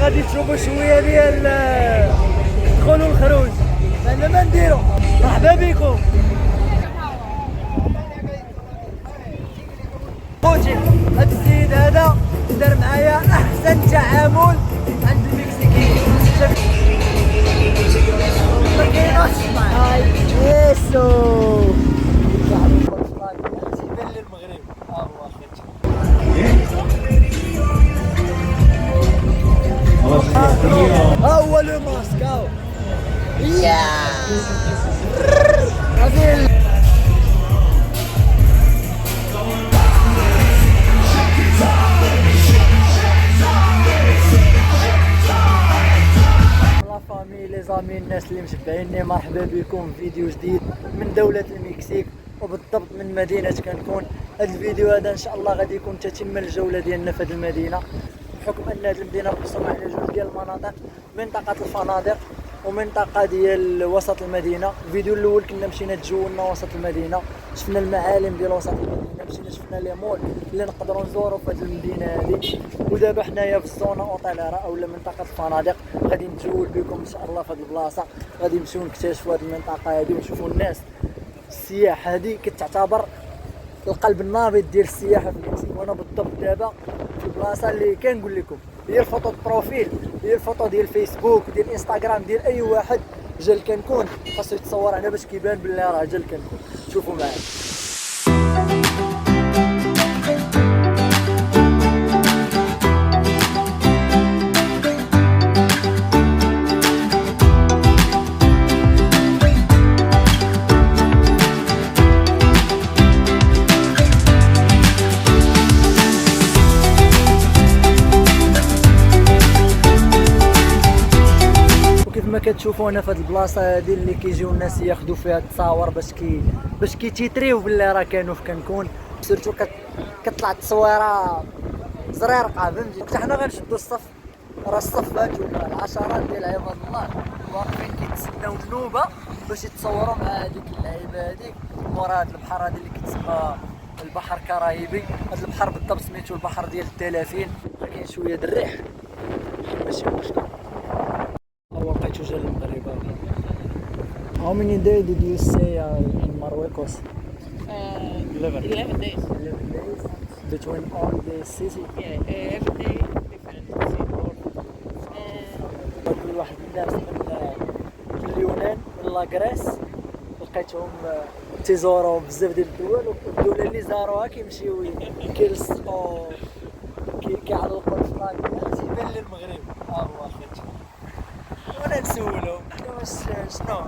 غادي تشوفوا شويه ديال الدخول والخروج. انا ما نديرو. مرحبا بكم. خوتي هاد السيد هذا دار معايا احسن تعامل عند المكسيكيين. ما كايناش معايا يسو تيبان لي المغرب. ها هو اخوتي ها هو لو ماسك. ها هو يا غادي لي زامي الناس اللي متبعيني. مرحبا بكم في فيديو جديد من دولة المكسيك وبالضبط من مدينة كانكون. هذا الفيديو هذا ان شاء الله غادي يكون تتم الجولة ديالنا في هذه المدينة، بحكم ان هذه المدينة مقسومة على جوج ديال المناطق، منطقة الفنادق ومنطقة ديال وسط المدينة. الفيديو الاول كنا مشينا تجولنا وسط المدينة، شفنا المعالم ديال وسط المدينة، مشينا شفنا لي مول اللي نقدروا نزوروا في هذه المدينة هذه. ودابا حنايا في الزونه اوتيليرا اولا منطقة الفنادق، غادي نتجول بكم ان شاء الله في هذه البلاصة. غادي نمشيو نكتشفوا هذه المنطقة هذه ونشوفوا الناس. السياح هذه كتعتبر القلب النابض ديال السياحة في المكسيك، وانا بالضبط دابا في البلاصة اللي كنقول لكم هي الفوطو بروفيل، هي الفوطو ديال فيسبوك ديال انستغرام ديال اي واحد جا لكانكون خاصو يتصور هنا باش كيبان بلي راه جا لكانكون. شوفوا معايا. ما كتشوفوا هنا في هذه البلاصه هذه اللي كيجيو الناس ياخذوا فيها التصاور باش كيتيتريو باللي راه كانوا في كانكون. سيرتو كتطلع التصويره زريرقه، فهمتي. حتى حنا غنشدوا الصف، راه الصف هانتوما العشرات ديال عباد الله واقفين كيتسناو النوبه باش يتصوروا مع هذيك اللعيبه هذيك مورا هذا البحر هذا اللي كيتسمى البحر كرايبي. هذا البحر بالضبط سميتو البحر ديال الدلافين، كاين شويه د الريح ماشي مشكل. لقيتو جا للمغرب. How many days did you stay in Marruecos? 11 days. 11 days between all the city. Yeah, every day different city. كل واحد الناس من اليونان من لاكريس لقيتهم تيزوروا بزاف ديال الدول، والدول اللي زاروها كيمشيو كيلصقوا كيعلقوا الفلاك تيبان لي المغرب. ها هو اخوتي وانا نسولو شنو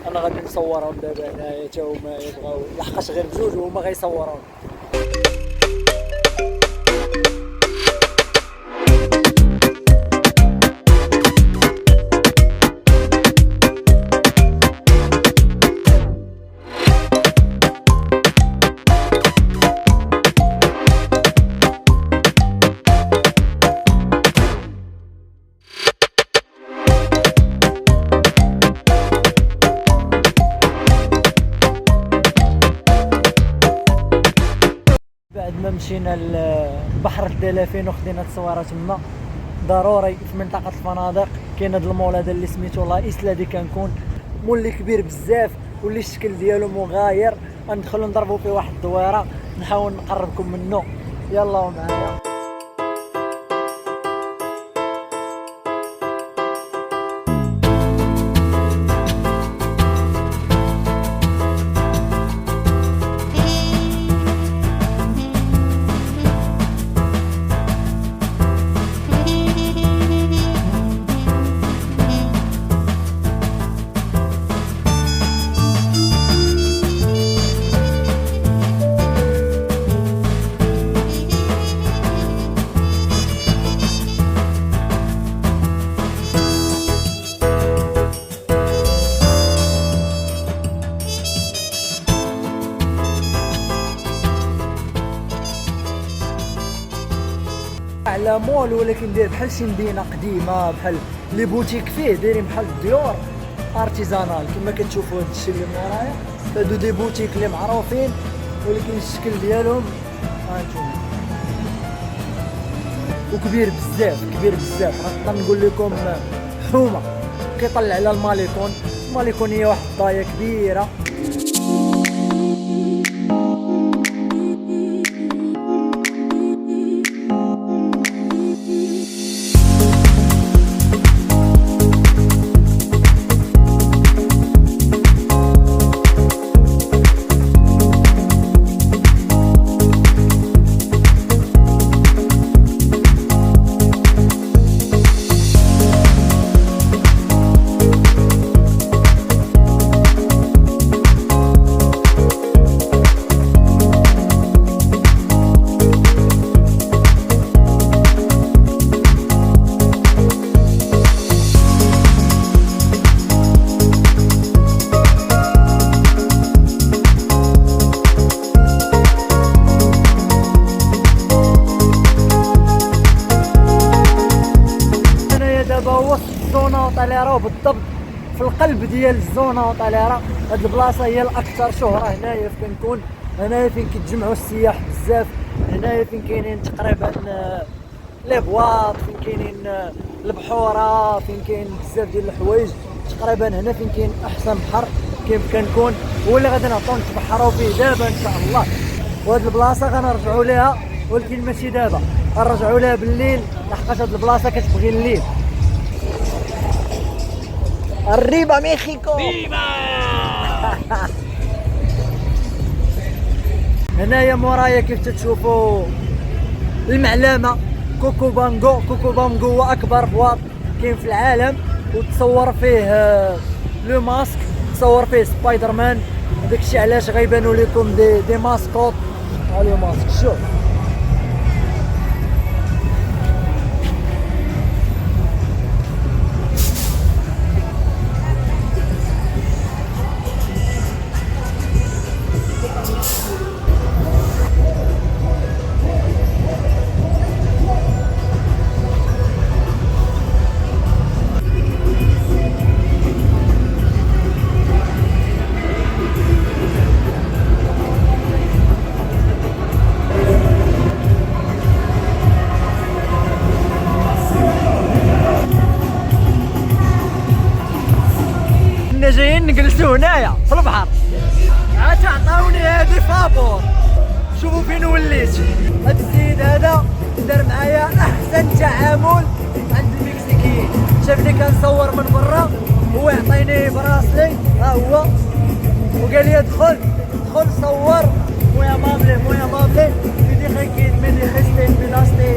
انا غادي نصورهم دابا هنايا تا هما يبغاو، لحقاش غير بجوج وهما غيصورون. بعد ما مشينا لبحر الدلافين وخدينا تصويره تما، ضروري في منطقه الفنادق كاين هذا المول هذا اللي سميتو لا إسلا دي كانكون. مول اللي كبير بزاف واللي الشكل ديالو مغاير. غندخلو نضربو فيه واحد الدويره نحاول نقربكم منه. يلا معايا. على مول ولكن داير بحال شي مدينه قديمه، بحال لي بوتيك فيه دايرين بحال الديور ارتيزانال كما كتشوفوا. هذا الشيء اللي مورايا هادو دي بوتيك اللي معروفين ولكن الشكل ديالهم هانتوما وكبير بزاف كبير بزاف. نقدر نقول لكم حومه كيطلع على الماليكون. الماليكون هي واحد الضايه كبيره. دابا هو الزونه طاليرا بالضبط في القلب ديال الزونه طاليرا. هاد البلاصه هي الاكثر شهره هنايا في كنكون. هنايا فين كيتجمعوا السياح بزاف. هنايا فين كاينين تقريبا لي بواط، فين كاينين البحوره، فين كاين بزاف ديال الحوايج. تقريبا هنا فين كاين احسن بحر كاين في كنكون، هو اللي غادي نعطيو نتبحروا فيه دابا ان شاء الله. وهاد البلاصه غنرجعوا ليها ولكن ماشي دابا، غنرجعوا ليها بالليل لحقاش هاد البلاصه كتبغي الليل. Arriba México! Viva! هنايا مورايا كيف تشوفوا المعلمة كوكوبانغو. كوكوبانغو هو أكبر بواط كاين في العالم، وتصور فيه لو ماسك، تصور فيه سبايدر مان. داكشي علاش غيبانوا لكم دي ماسكوت. ها لو ماسك شوف. كنا جايين نجلسوا هنايا في البحر، عاد عطاوني هادي فابور. شوفوا فين وليت. هاد السيد هذا دار معايا احسن تعامل عند المكسيكيين. شافني كنصور من برا، هو يعطيني براسلي ها هو، وقال لي ادخل صور. مويا ماملي me dije que me dejaste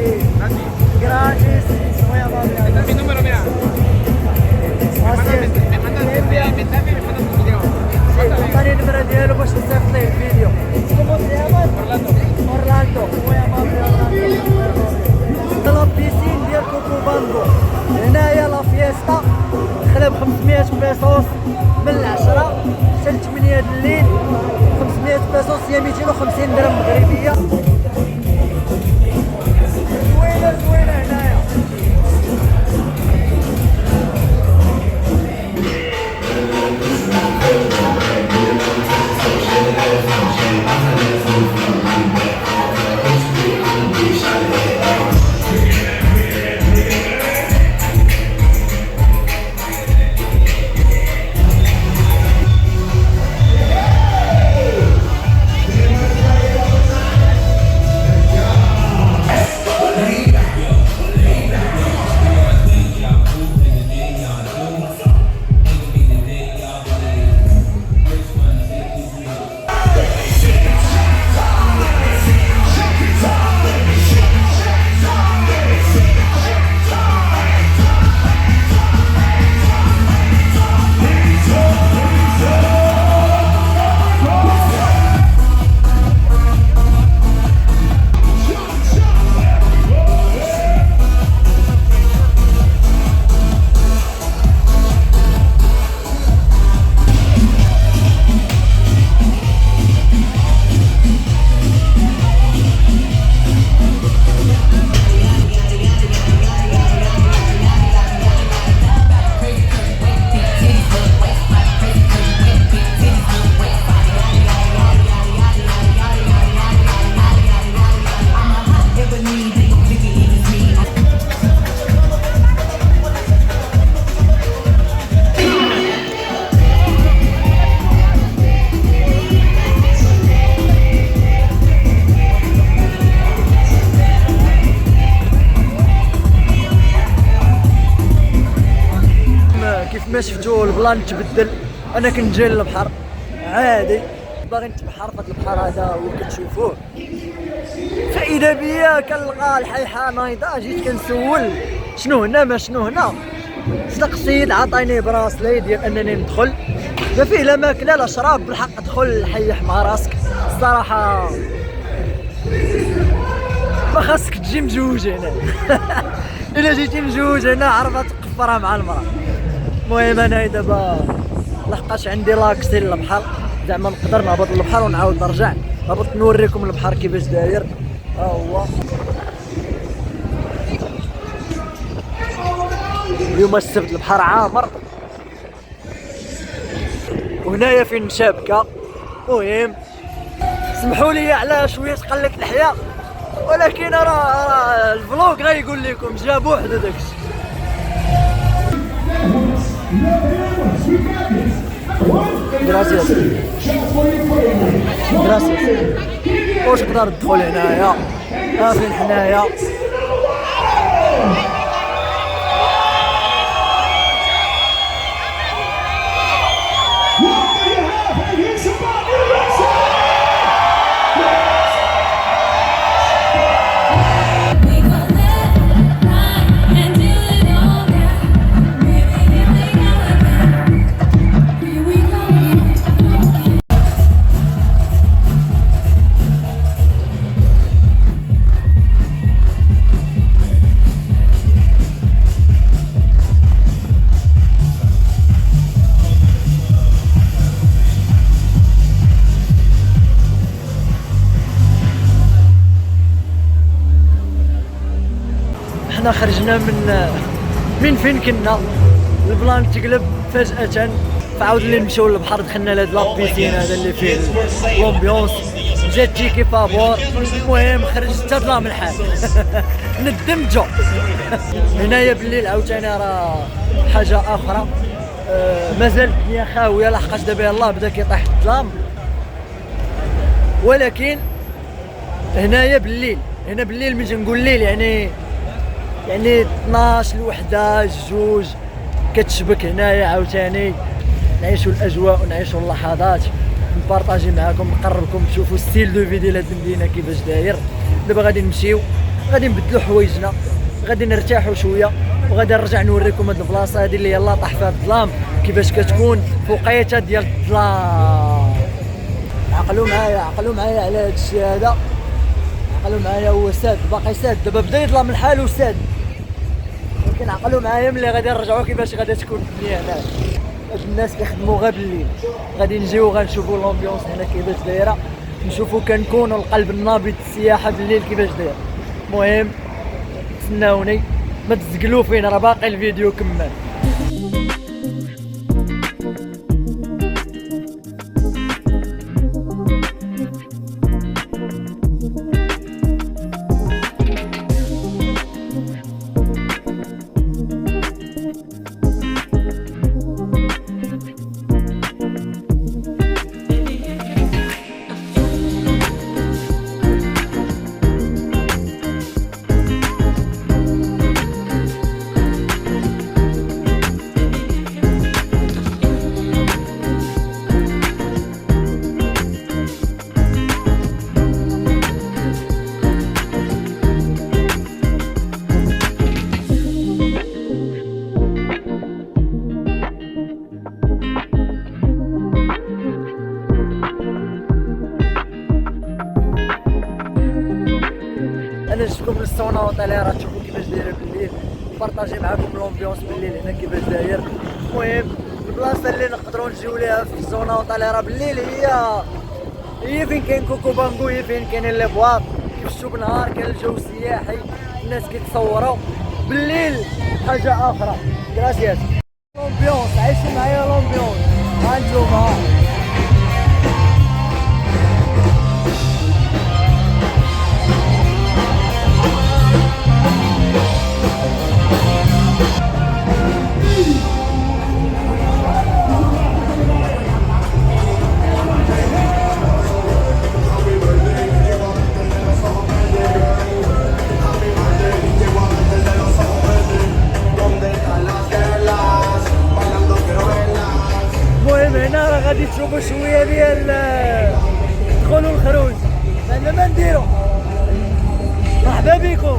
gratis. مويا ماملي Mi número, mira. Me mandas un mensaje y me mandas un video. عطاني النمرة ديالو باش نصيفط ليه الفيديو. كومون تيعمل؟ اورلاندو. مويا ماملي اورلاندو. طلب بيسين ديال كوكوبانغو. هنايا لا فيستا دخلها ب 500 بيسوس من العشرة حتى ل 8 د الليل. 500 بيسوس هي 250 درهم مغربية. زوينة هنايا. شفتوا البلان تبدل. انا كنت جاي للبحر عادي باغي نتبحر في البحر هذا وكتشوفوه، فاذا بيا كنلقى الحيحه نايضه. جيت كنسول شنو هنا ما شنو هنا، صدق السيد عطاني براسلي ديال انني ندخل، ما فيه لا ماكله لا شراب، بالحق دخل حيح مع راسك. الصراحه ما خاصك تجي مجوج هنا. الا جيتي مجوج هنا عرفها تقفرها مع المراه. المهم انا دابا لحقاش عندي لاكسي للبحر، زعما نقدر نهبط للبحر ونعاود نرجع. هبط نوريكم البحر كيفاش داير. ها هو اليوم السبت البحر عامر، وهنايا فين مشابكه. المهم سمحوا لي على شويه تقلت الحياه، ولكن راه الفلوق غيقول لكم جابوا وحده داكشي. Gracias. Gracias. واش نقدر ندخل هنايا؟ فين حنايا؟ حنا خرجنا من فين كنا، البلان تقلب فجأة، فعاود اللي نمشيو للبحر. دخلنا لهاد لابيسين هذا اللي فيه لومبيونس، جات تيكي فابور. المهم خرجت حتى ظلام الحال. ندمتو. هنايا بالليل عاوتاني راه حاجة أخرى، مازال الدنيا خاوية لحقاش دابا يلاه بدا كيطيح الظلام. ولكن هنايا بالليل، هنا بالليل ملي تنقول الليل يعني 12 الوحدة الجوج كتشبك هنايا. عاوتاني نعيشوا الاجواء ونعيشوا اللحظات، نبارطاجي معاكم، نقربكم تشوفوا ستيل دو في ديال هاد المدينه كيفاش داير. دابا غادي نمشيو، غادي نبدلوا حوايجنا، غادي نرتاحوا شويه، وغادي نرجع نوريكم هاد البلاصه هادي اللي يلاه طاح فيها الظلام كيفاش كتكون فوقيتها ديال الظلام. عقلوا معايا على هاد الشيء هذا، عقلوا معايا. هو ساد باقي ساد، دابا بدا يظلم الحال وساد، ولكن عقلوا معايا ملي غادي نرجعوا كيفاش غادي تكون الدنيا هنا. هاد الناس كيخدموا غير بالليل، غادي نجيو غنشوفوا الامبيونس هنا كيفاش دايره، نشوفوا كنكونوا القلب النابض السياحه بالليل كيفاش داير. المهم تسناوني، ما تزقلوا فينا، راه باقي الفيديو كمل. انا جبتكم للسونا وطالع، راه تشوفوا كيفاش دايره بالليل، نبارطاجي معاكم لومبيونس بالليل هنا كيفاش داير. المهم البلاصه اللي نقدروا نجيو ليها في الزونه وطالع راه بالليل هي فين كاين كوكو بانغو، هي فين كاينين لي بواط. شفتوا بالنهار كان الجو سياحي، الناس كيتصوروا، بالليل حاجه اخرى. كراسياس لومبيونس، عايشين معايا لومبيونس. ها انتوما Donde están las guerras, bailando quiero بلا ما نديرو. مرحبا بكم.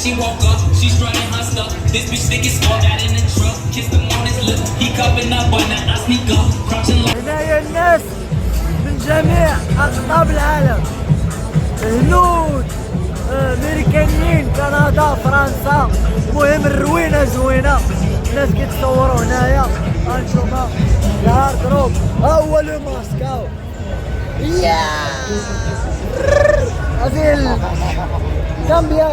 She woke up, she strutting her stuff. This bitch thick as fuck, got in the truck. Kissed him on his lips, he cupping up, but now I sneak up, crouching low. هنايا الناس من جميع أقطاب العالم، هنود، أمريكانيين، كندا، فرنسا، المهم الروينة زوينة، الناس كيتصوروا هنايا، هانتوما الهارد روك، ها هو لو ماسك هاو. هذه cambia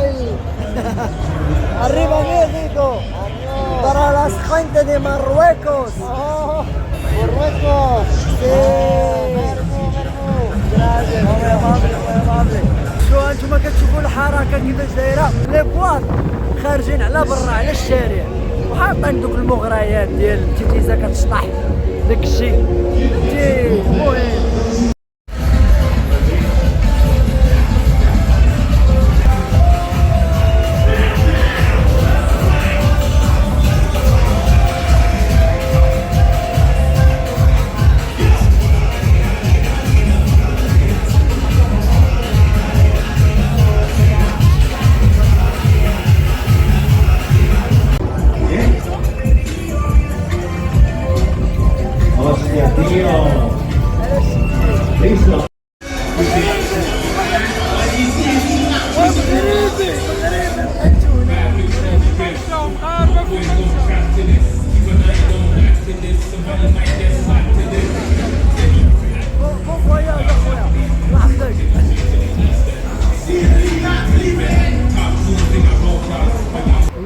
arriba México para las gente de Marruecos. Marruecos. Sí. Gracias, muy amable, muy amable. شو انتم كتشوفوا الحركه كيفاش دايره، لي بواط خارجين على برا على الشارع وحاطين دوك المغريات ديال التيتيزه كتشطح داك الشيء فهمتي. المهم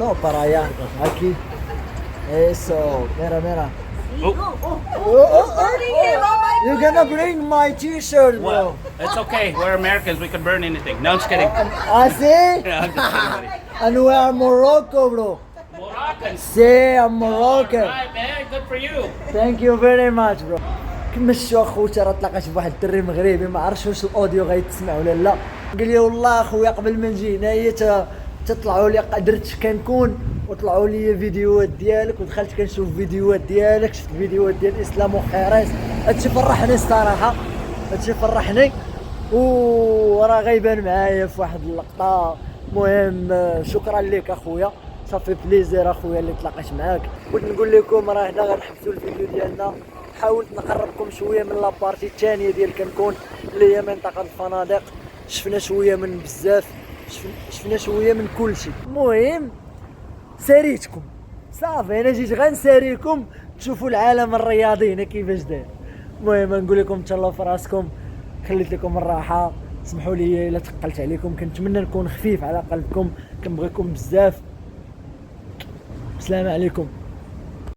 no para allá, aquí. Eso, mira, mira. You're gonna bring my t-shirt, bro. Well, it's okay. We're Americans. We can burn anything. No, I'm just kidding. Ah, see? Yeah, I'm just kidding, buddy. And we are Morocco, bro. Moroccans. See, I'm Moroccan. Right, man. Good for you. Thank you very much, bro. كمشوا اخوتي، راه تلاقيت بواحد الدري مغربي ما عرفتش واش الاوديو غيتسمع ولا لا، قال لي والله اخويا قبل ما نجي هنايا تطلعوا لي درت كنكون وطلعوا لي فيديوهات ديالك ودخلت كنشوف فيديوهات ديالك، شفت فيديوهات ديال اسلام وخيريس، هادشي فرحني الصراحه، هادشي فرحني وراه غيبان معايا في واحد اللقطه. المهم شكرا لك اخويا، صافي بليزير اخويا اللي تلاقيت معاك. بغيت نقول لكم راه هنا غنحبسوا الفيديو ديالنا، حاولت نقربكم شويه من لابارتي الثانيه ديال كنكون اللي هي منطقه الفنادق، شفنا شويه من بزاف، شفنا شويه من كل شيء. المهم ساريتكم صافي، انا جيت غنساريكم تشوفوا العالم الرياضي هنا كيفاش داير. المهم نقول لكم تهلاو في راسكم، خليت لكم الراحه، سمحوا لي الا ثقلت عليكم، كنتمنى نكون خفيف على قلبكم، كنبغيكم بزاف. السلام عليكم.